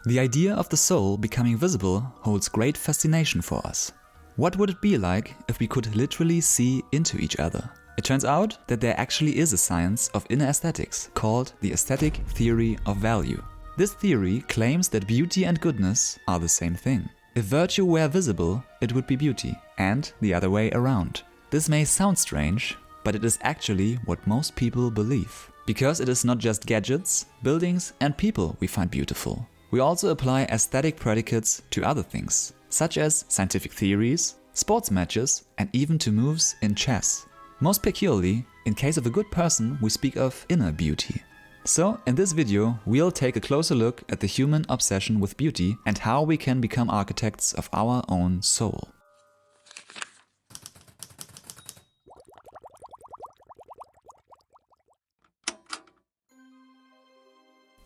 The idea of the soul becoming visible holds great fascination for us. What would it be like if we could literally see into each other? It turns out that there actually is a science of inner aesthetics called the aesthetic theory of value. This theory claims that beauty and goodness are the same thing. If virtue were visible, it would be beauty, and the other way around. This may sound strange, but it is actually what most people believe. Because it is not just gadgets, buildings, and people we find beautiful. We also apply aesthetic predicates to other things, such as scientific theories, sports matches, and even to moves in chess. Most peculiarly, in case of a good person, we speak of inner beauty. So, in this video, we'll take a closer look at the human obsession with beauty and how we can become architects of our own soul.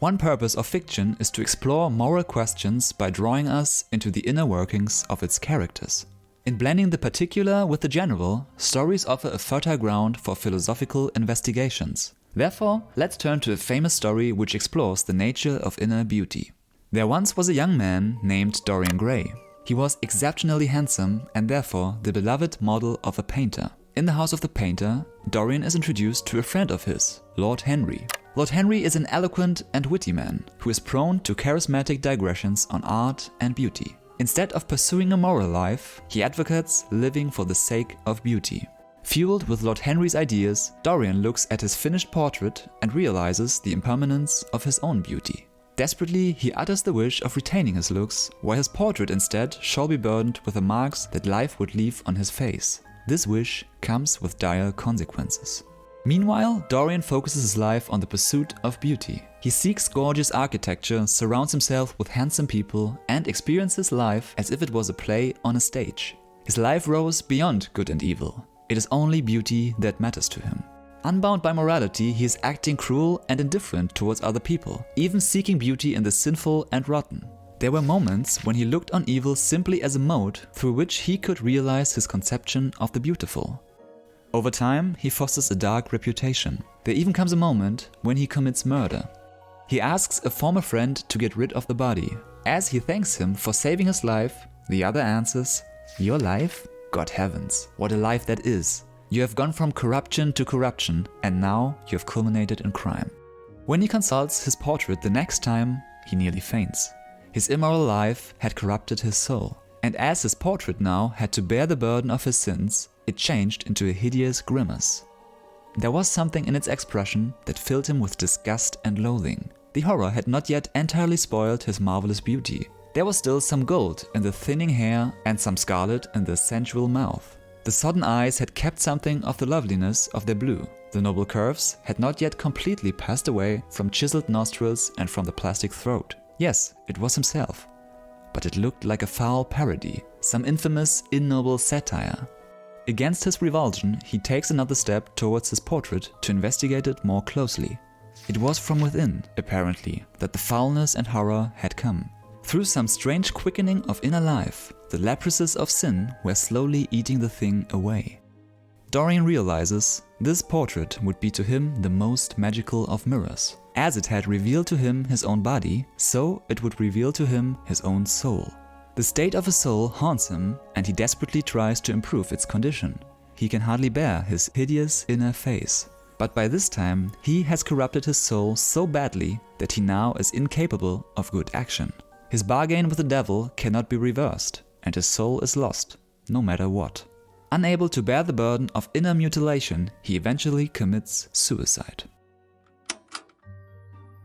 One purpose of fiction is to explore moral questions by drawing us into the inner workings of its characters. In blending the particular with the general, stories offer a fertile ground for philosophical investigations. Therefore, let's turn to a famous story which explores the nature of inner beauty. There once was a young man named Dorian Gray. He was exceptionally handsome and therefore the beloved model of a painter. In the house of the painter, Dorian is introduced to a friend of his, Lord Henry. Lord Henry is an eloquent and witty man who is prone to charismatic digressions on art and beauty. Instead of pursuing a moral life, he advocates living for the sake of beauty. Fueled with Lord Henry's ideas, Dorian looks at his finished portrait and realizes the impermanence of his own beauty. Desperately, he utters the wish of retaining his looks, while his portrait instead shall be burdened with the marks that life would leave on his face. This wish comes with dire consequences. Meanwhile, Dorian focuses his life on the pursuit of beauty. He seeks gorgeous architecture, surrounds himself with handsome people, and experiences life as if it was a play on a stage. His life rose beyond good and evil. It is only beauty that matters to him. Unbound by morality, he is acting cruel and indifferent towards other people, even seeking beauty in the sinful and rotten. There were moments when he looked on evil simply as a mode through which he could realize his conception of the beautiful. Over time, he fosters a dark reputation. There even comes a moment when he commits murder. He asks a former friend to get rid of the body. As he thanks him for saving his life, the other answers, "Your life? God heavens, what a life that is. You have gone from corruption to corruption, and now you have culminated in crime." When he consults his portrait the next time, he nearly faints. His immoral life had corrupted his soul. And as his portrait now had to bear the burden of his sins, it changed into a hideous grimace. There was something in its expression that filled him with disgust and loathing. The horror had not yet entirely spoiled his marvelous beauty. There was still some gold in the thinning hair and some scarlet in the sensual mouth. The sodden eyes had kept something of the loveliness of their blue. The noble curves had not yet completely passed away from chiseled nostrils and from the plastic throat. Yes, it was himself. But it looked like a foul parody, some infamous, ignoble satire. Against his revulsion, he takes another step towards his portrait to investigate it more closely. It was from within, apparently, that the foulness and horror had come. Through some strange quickening of inner life, the leprosies of sin were slowly eating the thing away. Dorian realizes this portrait would be to him the most magical of mirrors. As it had revealed to him his own body, so it would reveal to him his own soul. The state of his soul haunts him, and he desperately tries to improve its condition. He can hardly bear his hideous inner face. But by this time, he has corrupted his soul so badly that he now is incapable of good action. His bargain with the devil cannot be reversed, and his soul is lost, no matter what. Unable to bear the burden of inner mutilation, he eventually commits suicide.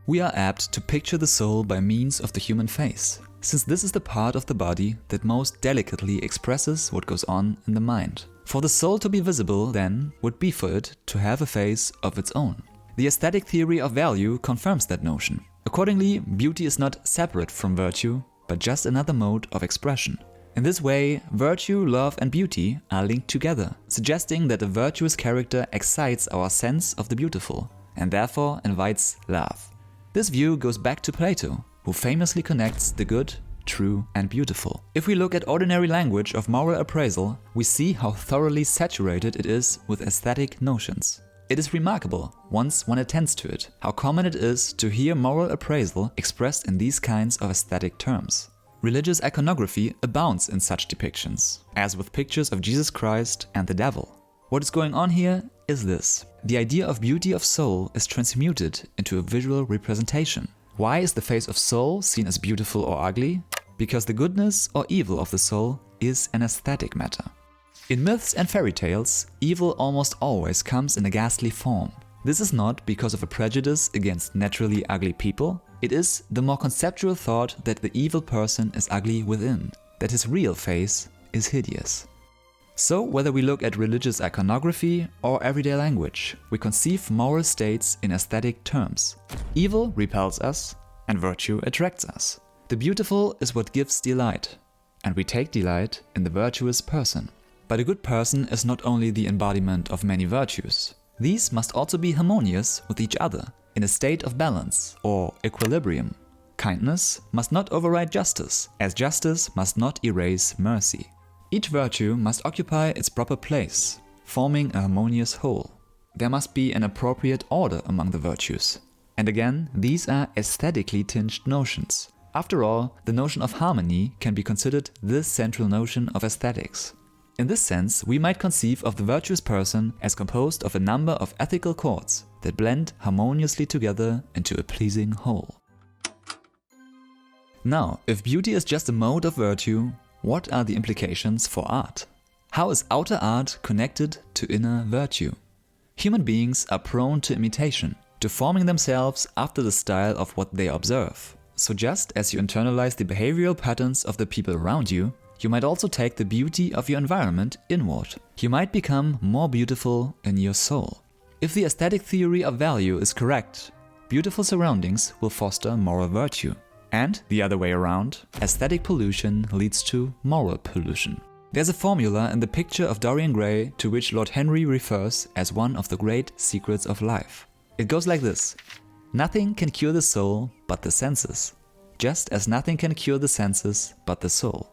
We are apt to picture the soul by means of the human face, since this is the part of the body that most delicately expresses what goes on in the mind. For the soul to be visible, then, would be for it to have a face of its own. The aesthetic theory of value confirms that notion. Accordingly, beauty is not separate from virtue, but just another mode of expression. In this way, virtue, love, and beauty are linked together, suggesting that a virtuous character excites our sense of the beautiful, and therefore invites love. This view goes back to Plato, who famously connects the good, true, and beautiful. If we look at ordinary language of moral appraisal, we see how thoroughly saturated it is with aesthetic notions. It is remarkable, once one attends to it, how common it is to hear moral appraisal expressed in these kinds of aesthetic terms. Religious iconography abounds in such depictions, as with pictures of Jesus Christ and the devil. What is going on here is this. The idea of beauty of soul is transmuted into a visual representation. Why is the face of soul seen as beautiful or ugly? Because the goodness or evil of the soul is an aesthetic matter. In myths and fairy tales, evil almost always comes in a ghastly form. This is not because of a prejudice against naturally ugly people. It is the more conceptual thought that the evil person is ugly within, that his real face is hideous. So, whether we look at religious iconography or everyday language, we conceive moral states in aesthetic terms. Evil repels us, and virtue attracts us. The beautiful is what gives delight, and we take delight in the virtuous person. But a good person is not only the embodiment of many virtues. These must also be harmonious with each other, in a state of balance or equilibrium. Kindness must not override justice, as justice must not erase mercy. Each virtue must occupy its proper place, forming a harmonious whole. There must be an appropriate order among the virtues. And again, these are aesthetically tinged notions. After all, the notion of harmony can be considered the central notion of aesthetics. In this sense, we might conceive of the virtuous person as composed of a number of ethical chords that blend harmoniously together into a pleasing whole. Now, if beauty is just a mode of virtue, what are the implications for art? How is outer art connected to inner virtue? Human beings are prone to imitation, to forming themselves after the style of what they observe. So just as you internalize the behavioral patterns of the people around you, you might also take the beauty of your environment inward. You might become more beautiful in your soul. If the aesthetic theory of value is correct, beautiful surroundings will foster moral virtue. And the other way around, aesthetic pollution leads to moral pollution. There's a formula in the Picture of Dorian Gray to which Lord Henry refers as one of the great secrets of life. It goes like this: nothing can cure the soul but the senses, just as nothing can cure the senses but the soul.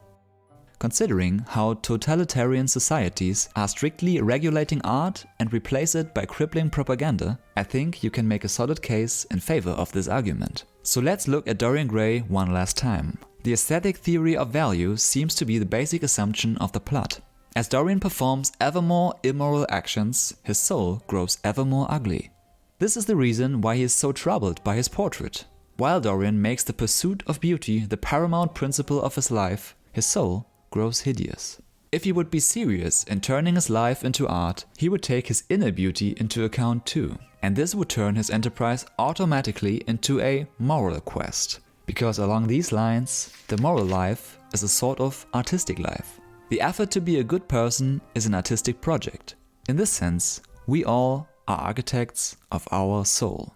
Considering how totalitarian societies are strictly regulating art and replace it by crippling propaganda, I think you can make a solid case in favor of this argument. So let's look at Dorian Gray one last time. The aesthetic theory of value seems to be the basic assumption of the plot. As Dorian performs ever more immoral actions, his soul grows ever more ugly. This is the reason why he is so troubled by his portrait. While Dorian makes the pursuit of beauty the paramount principle of his life, his soul grows hideous. If he would be serious in turning his life into art, he would take his inner beauty into account too. And this would turn his enterprise automatically into a moral quest. Because along these lines, the moral life is a sort of artistic life. The effort to be a good person is an artistic project. In this sense, we all are architects of our soul.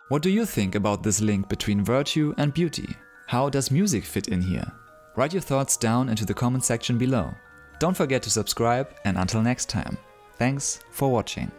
What do you think about this link between virtue and beauty? How does music fit in here? Write your thoughts down into the comment section below. Don't forget to subscribe, and until next time, thanks for watching.